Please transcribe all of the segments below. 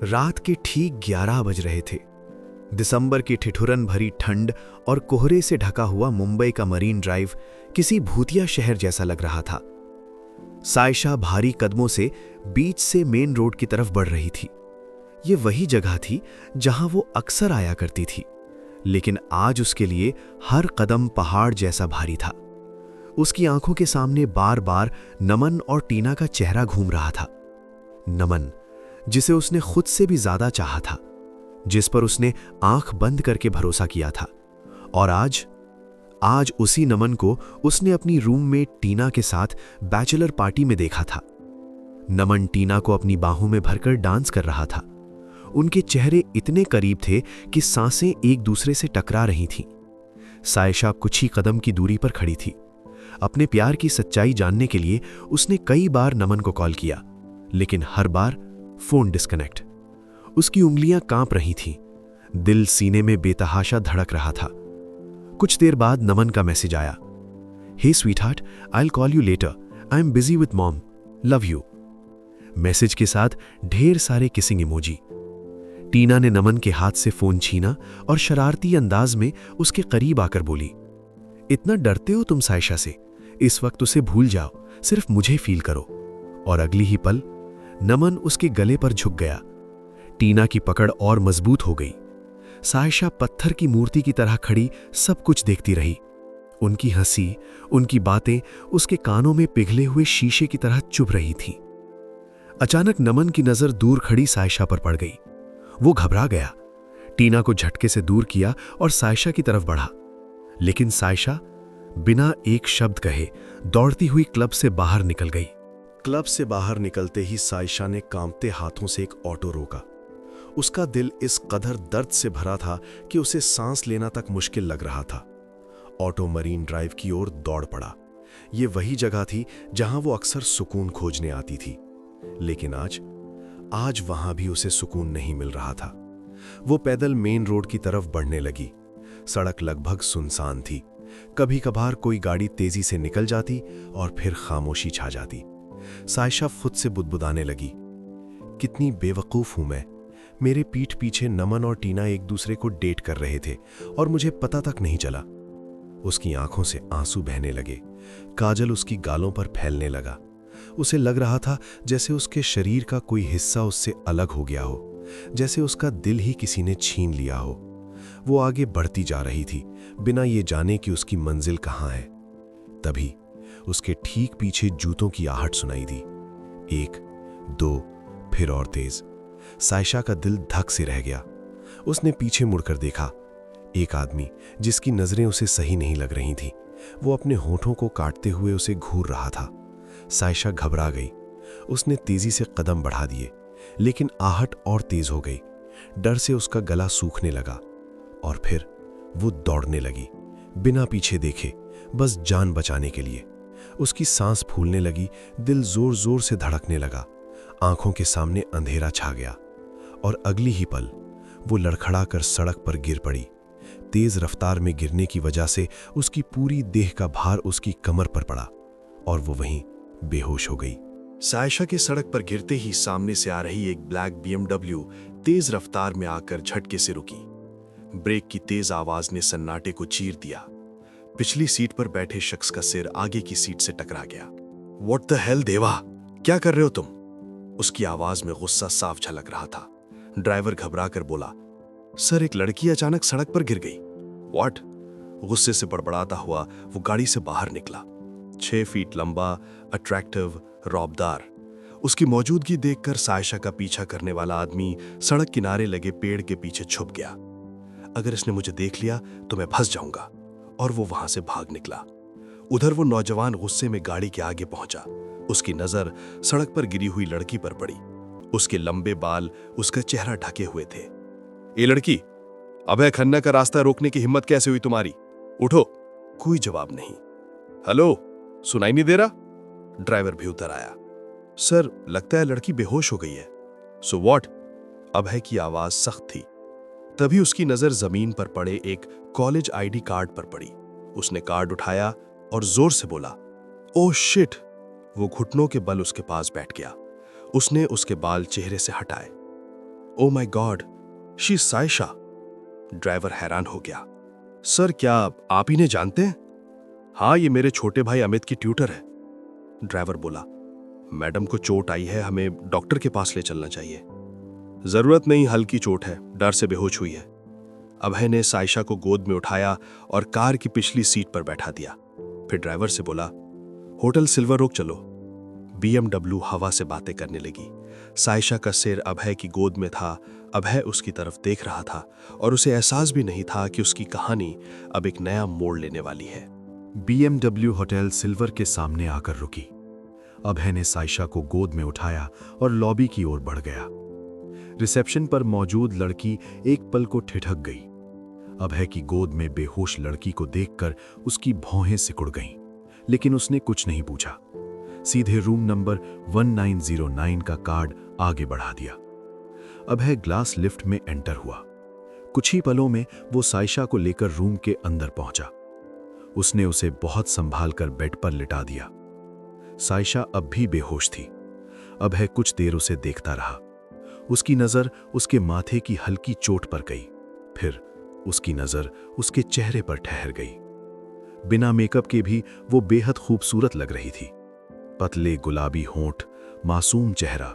रात के ठीक 11 बज रहे थे। दिसंबर की ठिठुरन भरी ठंड और कोहरे से ढका हुआ मुंबई का मरीन ड्राइव किसी भूतिया शहर जैसा लग रहा था। सायशा भारी कदमों से बीच से मेन रोड की तरफ बढ़ रही थी। ये वही जगह थी जहां वो अक्सर आया करती थी, लेकिन आज उसके लिए हर कदम पहाड़ जैसा भारी था। उसकी आंखों के सामने बार बार नमन और टीना का चेहरा घूम रहा था। नमन, जिसे उसने खुद से भी ज्यादा चाहा था, जिस पर उसने आंख बंद करके भरोसा किया था। और आज उसी नमन को उसने अपनी रूममेट टीना के साथ बैचलर पार्टी में देखा था। नमन टीना को अपनी बाहों में भरकर डांस कर रहा था। उनके चेहरे इतने करीब थे कि सांसें एक दूसरे से टकरा रही थीं। सायशा कुछ ही कदम की दूरी पर खड़ी थी। अपने प्यार की सच्चाई जानने के लिए उसने कई बार नमन को कॉल किया, लेकिन हर बार फोन डिस्कनेक्ट। उसकी उंगलियां कांप रही थीं, दिल सीने में बेतहाशा धड़क रहा था। कुछ देर बाद नमन का मैसेज आया, hey sweetheart, I will call you later, I am busy with mom, love you. Message के साथ ढेर सारे किसिंग इमोजी। टीना ने नमन के हाथ से फोन छीना और शरारती अंदाज में उसके करीब आकर बोली, इतना डरते हो तुम सायशा से? इस वक्त उसे भूल जाओ, सिर्फ मुझे फील करो। और अगली ही पल नमन उसके गले पर झुक गया। टीना की पकड़ और मजबूत हो गई। सायशा पत्थर की मूर्ति की तरह खड़ी सब कुछ देखती रही। उनकी हंसी, उनकी बातें उसके कानों में पिघले हुए शीशे की तरह चुभ रही थीं। अचानक नमन की नजर दूर खड़ी सायशा पर पड़ गई। वो घबरा गया, टीना को झटके से दूर किया और सायशा की तरफ बढ़ा। लेकिन सायशा बिना एक शब्द कहे दौड़ती हुई क्लब से बाहर निकल गई। क्लब से बाहर निकलते ही सायशा ने कांपते हाथों से एक ऑटो रोका। उसका दिल इस कदर दर्द से भरा था कि उसे सांस लेना तक मुश्किल लग रहा था। ऑटो मरीन ड्राइव की ओर दौड़ पड़ा। ये वही जगह थी जहां वो अक्सर सुकून खोजने आती थी, लेकिन आज वहां भी उसे सुकून नहीं मिल रहा था। वो पैदल मेन रोड की तरफ बढ़ने लगी। सड़क लगभग सुनसान थी। कभी कभार कोई गाड़ी तेजी से निकल जाती और फिर खामोशी छा जाती। सायशा खुद से बुदबुदाने लगी, कितनी बेवकूफ हूं मैं। मेरे पीठ पीछे नमन और टीना एक दूसरे को डेट कर रहे थे और मुझे पता तक नहीं चला। उसकी आंखों से आंसू बहने लगे। काजल उसकी गालों पर फैलने लगा। उसे लग रहा था जैसे उसके शरीर का कोई हिस्सा उससे अलग हो गया हो, जैसे उसका दिल ही किसी ने छीन लिया हो। वो आगे बढ़ती जा रही थी, बिना ये जाने कि उसकी मंजिल कहाँ है। तभी उसके ठीक पीछे जूतों की आहट सुनाई दी। 1, 2, फिर और तेज। सायशा का दिल धक से रह गया। उसने पीछे मुड़कर देखा। एक आदमी, जिसकी नजरें उसे सही नहीं लग रही थीं, वो अपने होठों को काटते हुए उसे घूर रहा था। सायशा घबरा गई। उसने तेजी से कदम बढ़ा दिए, लेकिन आहट और तेज हो गई। डर से उसका गला सूखने लगा और फिर वो दौड़ने लगी, बिना पीछे देखे, बस जान बचाने के लिए। उसकी सांस फूलने लगी, दिल जोर जोर से धड़कने लगा। आंखों के सामने अंधेरा छा गया और अगली ही पल वो लड़खड़ा कर सड़क पर गिर पड़ी। तेज रफ्तार में गिरने की वजह से उसकी पूरी देह का भार उसकी कमर पर पड़ा और वो वहीं बेहोश हो गई। सायशा के सड़क पर गिरते ही सामने से आ रही एक ब्लैक BMW तेज रफ्तार में आकर झटके से रुकी। ब्रेक की तेज आवाज ने सन्नाटे को चीर दिया। पिछली सीट पर बैठे शख्स का सिर आगे की सीट से टकरा गया। What the hell देवा, क्या कर रहे हो तुम? उसकी आवाज में गुस्सा साफ झलक रहा था। ड्राइवर घबरा कर बोला, सर एक लड़की अचानक सड़क पर गिर गई। What? गुस्से से बड़बड़ाता हुआ वो गाड़ी से बाहर निकला। 6 फीट लंबा, अट्रैक्टिव, रौबदार। उसकी मौजूदगी देखकर सायशा का पीछा करने वाला आदमी सड़क किनारे लगे पेड़ के पीछे छुप गया। अगर इसने मुझे देख लिया तो मैं फंस जाऊंगा। और वो वहां से भाग निकला। उधर वो नौजवान गुस्से में गाड़ी के आगे पहुंचा। उसकी नजर सड़क पर गिरी हुई लड़की पर पड़ी। उसके लंबे बाल उसका चेहरा ढके हुए थे। ए लड़की, अभय खन्ना का रास्ता रोकने की हिम्मत कैसे हुई तुम्हारी? उठो। कोई जवाब नहीं। हेलो, सुनाई नहीं दे रहा? ड्राइवर भी उतर आया। सर लगता है लड़की बेहोश हो गई है। So what? अभय की आवाज सख्त थी। तभी उसकी नजर जमीन पर पड़े एक कॉलेज ID कार्ड पर पड़ी। उसने कार्ड उठाया और जोर से बोला, ओह शिट। वो घुटनों के बल उसके पास बैठ गया। उसने उसके बाल चेहरे से हटाए। Oh my God, she is Sayyeshaa. Driver हैरान हो गया। सर, क्या आप इन्हें जानते हैं? हाँ, ये मेरे छोटे भाई अमित की ट्यूटर है। ड्राइवर बोला, मैडम को चोट आई है, हमें डॉक्टर के पास ले चलना चाहिए। जरूरत नहीं, हल्की चोट है, डर से बेहोश हुई है। अभय ने सायशा को गोद में उठाया और कार की पिछली सीट पर बैठा दिया। फिर ड्राइवर से बोला, होटल सिल्वर ओक चलो। BMW हवा से बातें करने लगी। सायशा का सिर अभय की गोद में था। अभय उसकी तरफ देख रहा था और उसे एहसास भी नहीं था कि उसकी कहानी अब एक नया मोड़ लेने वाली है। BMW होटल सिल्वर के सामने आकर रुकी। अभय ने सायशा को गोद में उठाया और लॉबी की ओर बढ़ गया। रिसेप्शन पर मौजूद लड़की एक पल को ठिठक गई। अभय की गोद में बेहोश लड़की को देखकर उसकी भौहें सिकुड़ गईं, लेकिन उसने कुछ नहीं पूछा। सीधे रूम नंबर 1909 का कार्ड आगे बढ़ा दिया। अभय ग्लास लिफ्ट में एंटर हुआ। कुछ ही पलों में वो सायशा को लेकर रूम के अंदर पहुंचा। उसने उसे बहुत संभाल कर बेड पर लिटा दिया। सायशा अब भी बेहोश थी। अभय कुछ देर उसे देखता रहा। उसकी नजर उसके माथे की हल्की चोट पर गई, फिर उसकी नजर उसके चेहरे पर ठहर गई। बिना मेकअप के भी वो बेहद खूबसूरत लग रही थी। पतले गुलाबी होंठ, मासूम चेहरा।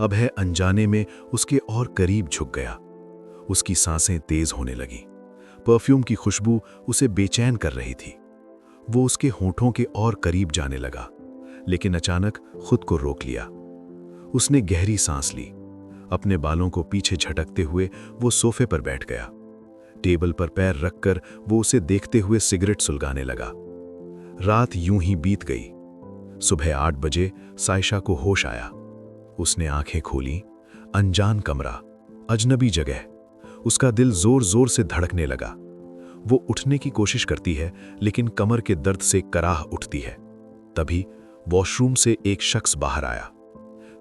अभय अनजाने में उसके और करीब झुक गया। उसकी सांसें तेज होने लगी। परफ्यूम की खुशबू उसे बेचैन कर रही थी। वो उसके होंठों के और करीब जाने लगा, लेकिन अचानक खुद को रोक लिया। उसने गहरी सांस ली। अपने बालों को पीछे झटकते हुए वो सोफे पर बैठ गया। टेबल पर पैर रखकर वो उसे देखते हुए सिगरेट सुलगाने लगा। रात यूं ही बीत गई। सुबह 8 बजे सायशा को होश आया। उसने आंखें खोली। अनजान कमरा, अजनबी जगह। उसका दिल जोर जोर से धड़कने लगा। वो उठने की कोशिश करती है, लेकिन कमर के दर्द से कराह उठती है। तभी वॉशरूम से एक शख्स बाहर आया,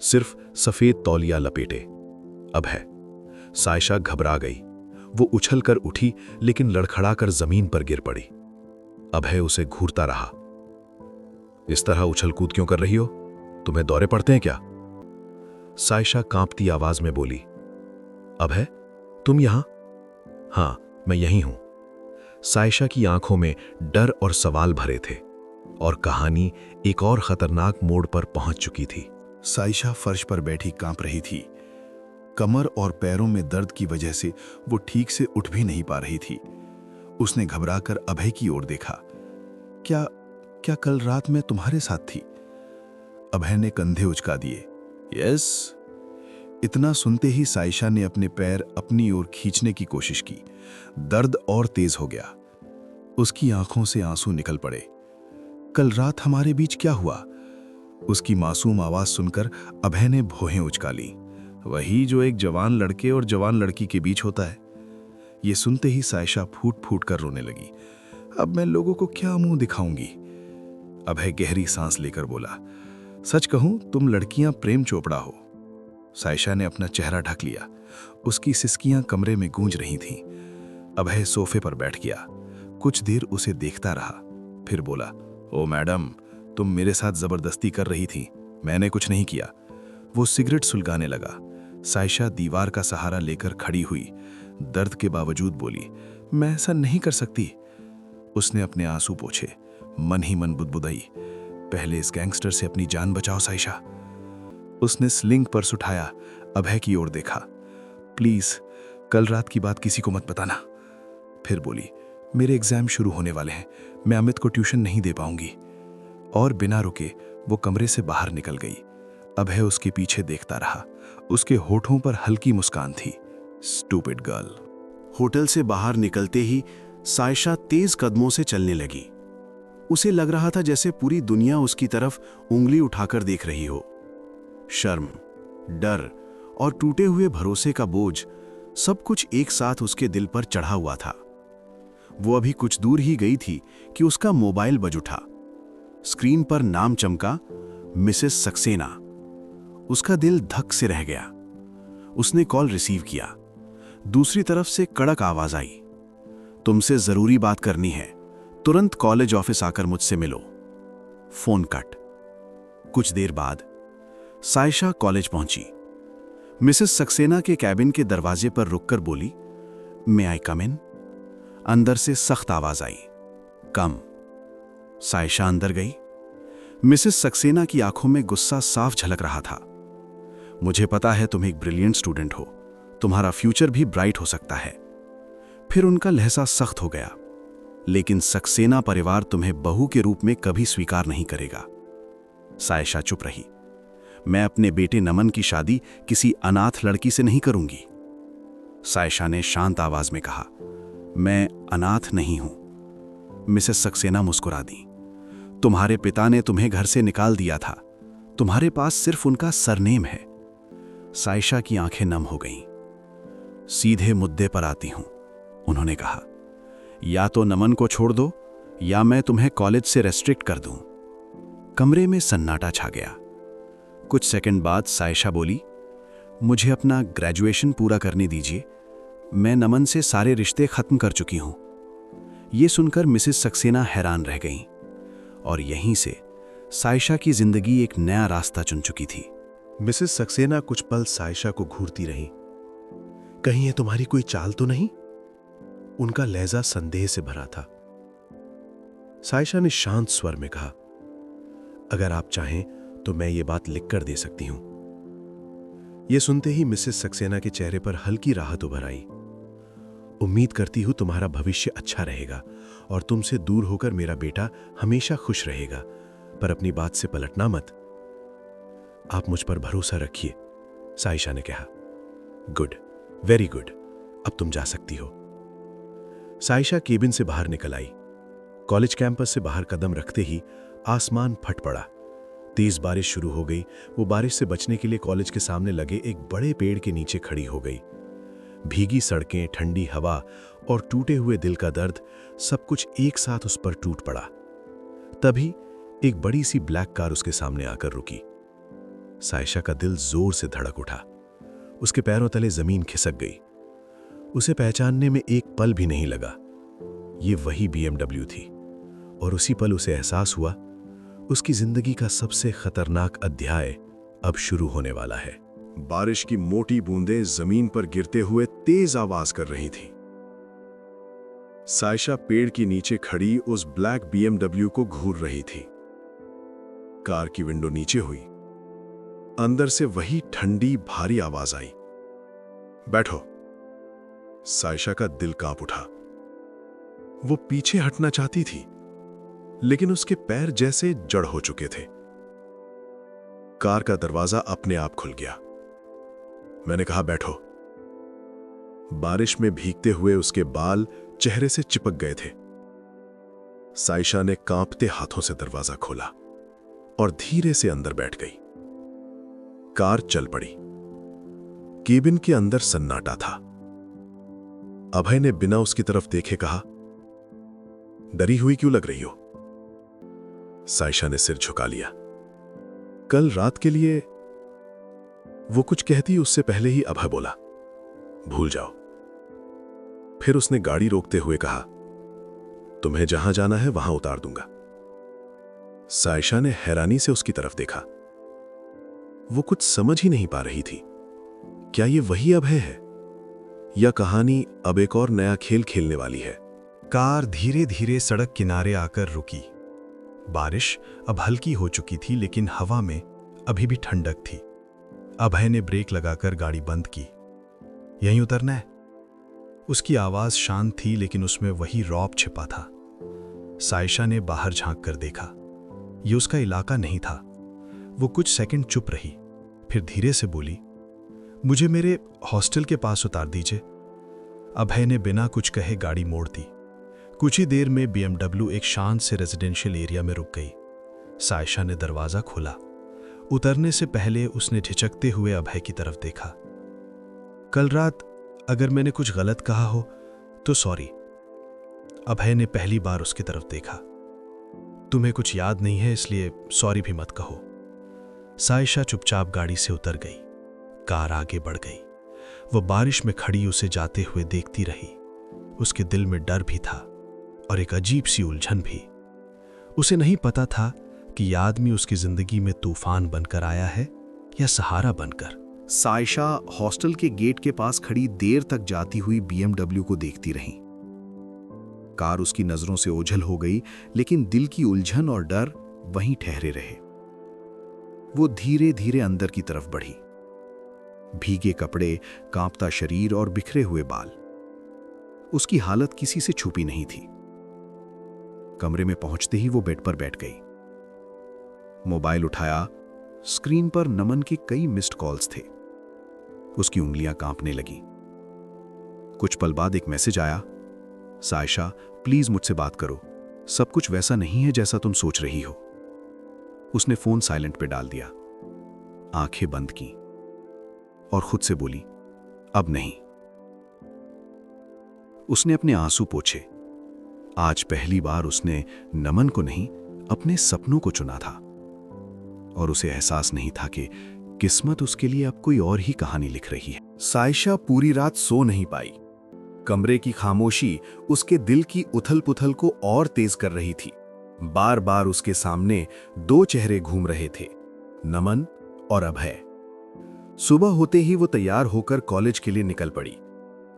सिर्फ सफेद तौलिया लपेटे। अभय। सायशा घबरा गई। वो उछलकर उठी, लेकिन लड़खड़ाकर जमीन पर गिर पड़ी। अभय उसे घूरता रहा। इस तरह उछल कूद क्यों कर रही हो? तुम्हें दौरे पड़ते हैं क्या? सायशा कांपती आवाज में बोली, अभय, तुम यहां? हां, मैं यहीं हूं। सायशा की आंखों में डर और सवाल भरे थे, और कहानी एक और खतरनाक मोड़ पर पहुंच चुकी थी। सायशा फर्श पर बैठी कांप रही थी। कमर और पैरों में दर्द की वजह से वो ठीक से उठ भी नहीं पा रही थी। उसने घबराकर अभय की ओर देखा। क्या कल रात मैं तुम्हारे साथ थी? अभय ने कंधे उचका दिए। यस। इतना सुनते ही सायशा ने अपने पैर अपनी ओर खींचने की कोशिश की। दर्द और तेज हो गया। उसकी आंखों से आंसू निकल पड़े। कल रात हमारे बीच क्या हुआ? उसकी मासूम आवाज सुनकर अभय ने भौहें उचका ली। वही जो एक जवान लड़के और जवान लड़की के बीच होता है। ये सुनते ही सायशा फूट फूट कर रोने लगी। अब मैं लोगों को क्या मुंह दिखाऊंगी? अभय गहरी सांस लेकर बोला, सच कहूं, तुम लड़कियां प्रेम चोपड़ा हो। सायशा ने अपना चेहरा ढक लिया। उसकी सिसकियां कमरे में गूंज रही थीं। अभय सोफे पर बैठ गया। कुछ देर उसे देखता रहा, फिर बोला, ओ मैडम, तुम मेरे साथ जबरदस्ती कर रही थी, मैंने कुछ नहीं किया। वो सिगरेट सुलगाने लगा। सायशा दीवार का सहारा लेकर खड़ी हुई। दर्द के बावजूद बोली, मैं ऐसा नहीं कर सकती। उसने अपने आंसू पोंछे, मन ही मन बुदबुदाई, पहले इस गैंगस्टर से अपनी जान बचाओ सायशा। उसने स्लिंग पर्स उठाया, अभय की ओर देखा। प्लीज कल रात की बात किसी को मत बताना। फिर बोली, मेरे एग्जाम शुरू होने वाले हैं, मैं अमित को ट्यूशन नहीं दे पाऊंगी। और बिना रुके वो कमरे से बाहर निकल गई। अभय उसके पीछे देखता रहा। उसके होठों पर हल्की मुस्कान थी। Stupid girl. होटल से बाहर निकलते ही सायशा तेज कदमों से चलने लगी। उसे लग रहा था जैसे पूरी दुनिया उसकी तरफ उंगली उठाकर देख रही हो। शर्म, डर और टूटे हुए भरोसे का बोझ, सब कुछ एक साथ उसके दिल पर चढ़ा हुआ था। वो अभी कुछ दूर ही गई थी कि उसका मोबाइल बज उठा। स्क्रीन पर नाम चमका, मिसेस सक्सेना। उसका दिल धक से रह गया। उसने कॉल रिसीव किया। दूसरी तरफ से कड़क आवाज आई, तुमसे जरूरी बात करनी है, तुरंत कॉलेज ऑफिस आकर मुझसे मिलो। Phone cut. कुछ देर बाद सायशा कॉलेज पहुंची। मिसेस सक्सेना के कैबिन के दरवाजे पर रुककर बोली, मे आई कम इन? अंदर से सख्त आवाज आई, कम। सायशा अंदर गई। मिसेस सक्सेना की आंखों में गुस्सा साफ झलक रहा था। मुझे पता है तुम एक ब्रिलियंट स्टूडेंट हो, तुम्हारा फ्यूचर भी ब्राइट हो सकता है। फिर उनका लहजा सख्त हो गया। लेकिन सक्सेना परिवार तुम्हें बहू के रूप में कभी स्वीकार नहीं करेगा। सायशा चुप रही। मैं अपने बेटे नमन की शादी किसी अनाथ लड़की से नहीं करूंगी। सायशा ने शांत आवाज में कहा, मैं अनाथ नहीं हूं। मिसेस सक्सेना मुस्कुरा दी। तुम्हारे पिता ने तुम्हें घर से निकाल दिया था, तुम्हारे पास सिर्फ उनका सरनेम है। सायशा की आंखें नम हो गईं। सीधे मुद्दे पर आती हूं, उन्होंने कहा। या तो नमन को छोड़ दो या मैं तुम्हें कॉलेज से रेस्ट्रिक्ट कर दूं। कमरे में सन्नाटा छा गया। कुछ सेकंड बाद सायशा बोली, मुझे अपना ग्रेजुएशन पूरा करने दीजिए। मैं नमन से सारे रिश्ते खत्म कर चुकी हूं। यह सुनकर मिसेस सक्सेना हैरान रह गईं और यहीं से सायशा की जिंदगी एक नया रास्ता चुन चुकी थी। मिसेस सक्सेना कुछ पल सायशा को घूरती रहीं। कहीं ये तुम्हारी कोई चाल तो नहीं? उनका लहजा संदेह से भरा था। सायशा ने शांत स्वर में कहा, अगर आप चाहें तो मैं ये बात लिख कर दे सकती हूं। यह सुनते ही मिसेस सक्सेना के चेहरे पर हल्की राहत उभर आई। उम्मीद करती हूं तुम्हारा भविष्य अच्छा रहेगा और तुमसे दूर होकर मेरा बेटा हमेशा खुश रहेगा, पर अपनी बात से पलटना मत। आप मुझ पर भरोसा रखिए, सायशा ने कहा। गुड, वेरी गुड, अब तुम जा सकती हो। सायशा केबिन से बाहर निकल आई। कॉलेज कैंपस से बाहर कदम रखते ही आसमान फट पड़ा। तेज बारिश शुरू हो गई। वो बारिश से बचने के लिए कॉलेज के सामने लगे एक बड़े पेड़ के नीचे खड़ी हो गई। भीगी सड़कें, ठंडी हवा और टूटे हुए दिल का दर्द, सब कुछ एक साथ उस पर टूट पड़ा। तभी एक बड़ी सी ब्लैक कार उसके सामने आकर रुकी। सायशा का दिल जोर से धड़क उठा। उसके पैरों तले जमीन खिसक गई। उसे पहचानने में एक पल भी नहीं लगा। ये वही BMW थी और उसी पल उसे एहसास हुआ उसकी जिंदगी का सबसे खतरनाक अध्याय अब शुरू होने वाला है। बारिश की मोटी बूंदें जमीन पर गिरते हुए तेज आवाज कर रही थी। सायशा पेड़ के नीचे खड़ी उस ब्लैक BMW को घूर रही थी। कार की विंडो नीचे हुई। अंदर से वही ठंडी भारी आवाज आई, बैठो। सायशा का दिल कांप उठा। वो पीछे हटना चाहती थी, लेकिन उसके पैर जैसे जड़ हो चुके थे। कार का दरवाजा अपने आप खुल गया। मैंने कहा, बैठो। बारिश में भीगते हुए उसके बाल चेहरे से चिपक गए थे। सायशा ने कांपते हाथों से दरवाजा खोला और धीरे से अंदर बैठ गई। कार चल पड़ी। केबिन के अंदर सन्नाटा था। अभय ने बिना उसकी तरफ देखे कहा, डरी हुई क्यों लग रही हो? सायशा ने सिर झुका लिया। कल रात के लिए वो कुछ कहती उससे पहले ही अभय बोला, भूल जाओ। फिर उसने गाड़ी रोकते हुए कहा, तुम्हें जहां जाना है वहां उतार दूंगा। सायशा ने हैरानी से उसकी तरफ देखा। वो कुछ समझ ही नहीं पा रही थी। क्या ये वही अभय है या कहानी अब एक और नया खेल खेलने वाली है? कार धीरे धीरे सड़क किनारे आकर रुकी। बारिश अब हल्की हो चुकी थी, लेकिन हवा में अभी भी ठंडक थी। अभय ने ब्रेक लगाकर गाड़ी बंद की। यहीं उतरना है? उसकी आवाज शांत थी, लेकिन उसमें वही रौब छिपा था। सायशा ने बाहर झांक कर देखा। यह उसका इलाका नहीं था। वो कुछ सेकंड चुप रही, फिर धीरे से बोली, मुझे मेरे हॉस्टल के पास उतार दीजिए। अभय ने बिना कुछ कहे गाड़ी मोड़ दी। कुछ ही देर में BMW एक शांत से रेजिडेंशियल एरिया में रुक गई। सायशा ने दरवाजा खोला। उतरने से पहले उसने झिझकते हुए अभय की तरफ देखा। कल रात अगर मैंने कुछ गलत कहा हो तो सॉरी। अभय ने पहली बार उसकी तरफ देखा। तुम्हें कुछ याद नहीं है, इसलिए सॉरी भी मत कहो। सायशा चुपचाप गाड़ी से उतर गई। कार आगे बढ़ गई। वो बारिश में खड़ी उसे जाते हुए देखती रही। उसके दिल में डर भी था और एक अजीब सी उलझन भी। उसे नहीं पता था कि यह आदमी उसकी जिंदगी में तूफान बनकर आया है या सहारा बनकर। सायशा हॉस्टल के गेट के पास खड़ी देर तक जाती हुई BMW को देखती रही। कार उसकी नजरों से ओझल हो गई, लेकिन दिल की उलझन और डर वहीं ठहरे रहे। वो धीरे धीरे अंदर की तरफ बढ़ी। भीगे कपड़े, कांपता शरीर और बिखरे हुए बाल। उसकी हालत किसी से छुपी नहीं थी। कमरे में पहुंचते ही वो बेड पर बैठ गई। मोबाइल उठाया। स्क्रीन पर नमन के कई मिस्ड कॉल्स थे। उसकी उंगलियां कांपने लगी। कुछ पल बाद एक मैसेज आया, सायशा प्लीज मुझसे बात करो, सब कुछ वैसा नहीं है जैसा तुम सोच रही हो। उसने फोन साइलेंट पे डाल दिया, आंखें बंद की और खुद से बोली, अब नहीं। उसने अपने आंसू पोंछे। आज पहली बार उसने नमन को नहीं, अपने सपनों को चुना था, और उसे एहसास नहीं था कि किस्मत उसके लिए अब कोई और ही कहानी लिख रही है। सायशा पूरी रात सो नहीं पाई। कमरे की खामोशी उसके दिल की उथल-पुथल को और तेज कर रही थी। बार बार उसके सामने दो चेहरे घूम रहे थे, नमन और अभय। सुबह होते ही वो तैयार होकर कॉलेज के लिए निकल पड़ी।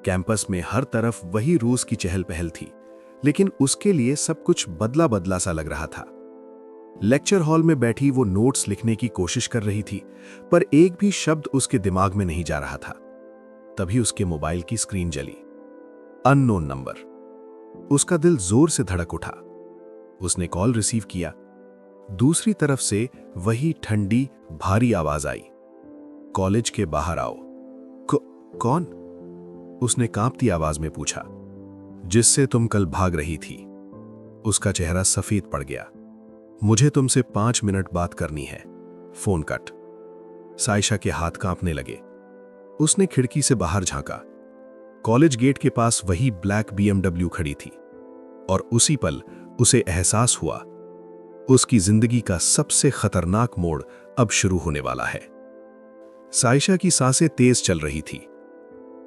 कैंपस में हर तरफ वही रूस की चहल पहल थी, लेकिन उसके लिए सब कुछ बदला बदला सा लग रहा था। लेक्चर हॉल में बैठी वो नोट्स लिखने की कोशिश कर रही थी, पर एक भी शब्द उसके दिमाग में नहीं जा रहा था। तभी उसके मोबाइल की स्क्रीन जली। Unknown number. उसका दिल जोर से धड़क उठा। उसने कॉल रिसीव किया। दूसरी तरफ से वही ठंडी, भारी आवाज आई, कॉलेज के बाहर आओ। कौन? उसने कांपती आवाज में पूछा। जिससे तुम कल भाग रही थी। उसका चेहरा सफेद पड़ गया। मुझे तुमसे 5 मिनट बात करनी है। Phone cut. सायशा के हाथ कांपने लगे। उसने खिड़की से बाहर झांका। कॉलेज गेट के पास वही ब्लैक BMW खड़ी थी, और उसी पल उसे एहसास हुआ, उसकी जिंदगी का सबसे खतरनाक मोड़ अब शुरू होने वाला है। सायशा की सांसें तेज चल रही थी।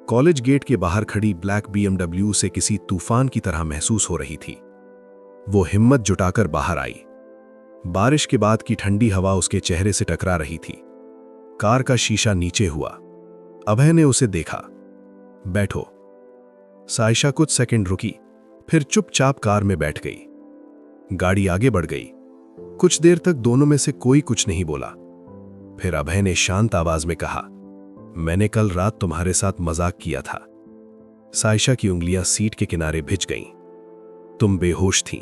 कॉलेज गेट के बाहर खड़ी ब्लैक BMW से किसी तूफान की तरह महसूस हो रही थी। वो हिम्मत जुटाकर बाहर आई। बारिश के बाद की ठंडी हवा उसके चेहरे से टकरा रही थी। कार का शीशा नीचे हुआ। अभय ने उसे देखा। बैठो। सायशा कुछ सेकंड रुकी, फिर चुपचाप कार में बैठ गई। गाड़ी आगे बढ़ गई। कुछ देर तक दोनों में से कोई कुछ नहीं बोला। फिर अभय ने शांत आवाज में कहा, मैंने कल रात तुम्हारे साथ मजाक किया था। सायशा की उंगलियां सीट के किनारे भिज गईं। तुम बेहोश थीं।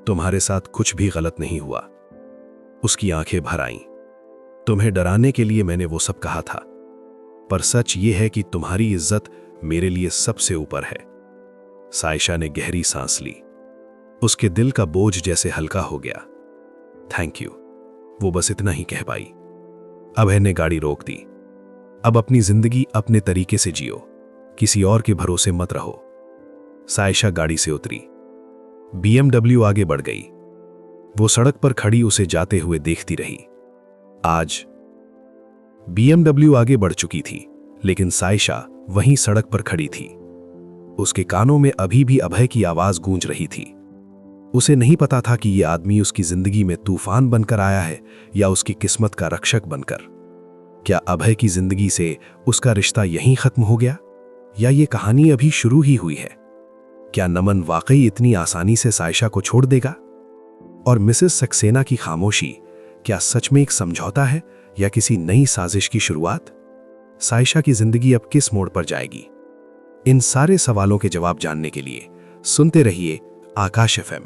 तुम्हारे साथ कुछ भी गलत नहीं हुआ। उसकी आंखें भर आईं। तुम्हें डराने के लिए मैंने वो सब कहा था, पर सच ये है कि तुम्हारी इज्जत मेरे लिए सबसे ऊपर है। सायशा ने गहरी सांस ली। उसके दिल का बोझ जैसे हल्का हो गया। थैंक यू, वो बस इतना ही कह पाई। अभय ने गाड़ी रोक दी। अब अपनी जिंदगी अपने तरीके से जियो, किसी और के भरोसे मत रहो। सायशा गाड़ी से उतरी। BMW आगे बढ़ गई। वो सड़क पर खड़ी उसे जाते हुए देखती रही। आज BMW आगे बढ़ चुकी थी, लेकिन सायशा वहीं सड़क पर खड़ी थी। उसके कानों में अभी भी अभय की आवाज गूंज रही थी। उसे नहीं पता था कि यह आदमी उसकी जिंदगी में तूफान बनकर आया है या उसकी किस्मत का रक्षक बनकर। क्या अभय की जिंदगी से उसका रिश्ता यहीं खत्म हो गया, या ये कहानी अभी शुरू ही हुई है? क्या नमन वाकई इतनी आसानी से सायशा को छोड़ देगा? और मिसेस सक्सेना की खामोशी क्या सच में एक समझौता है या किसी नई साजिश की शुरुआत? सायशा की जिंदगी अब किस मोड़ पर जाएगी? इन सारे सवालों के जवाब जानने के लिए सुनते रहिए आकाश FM।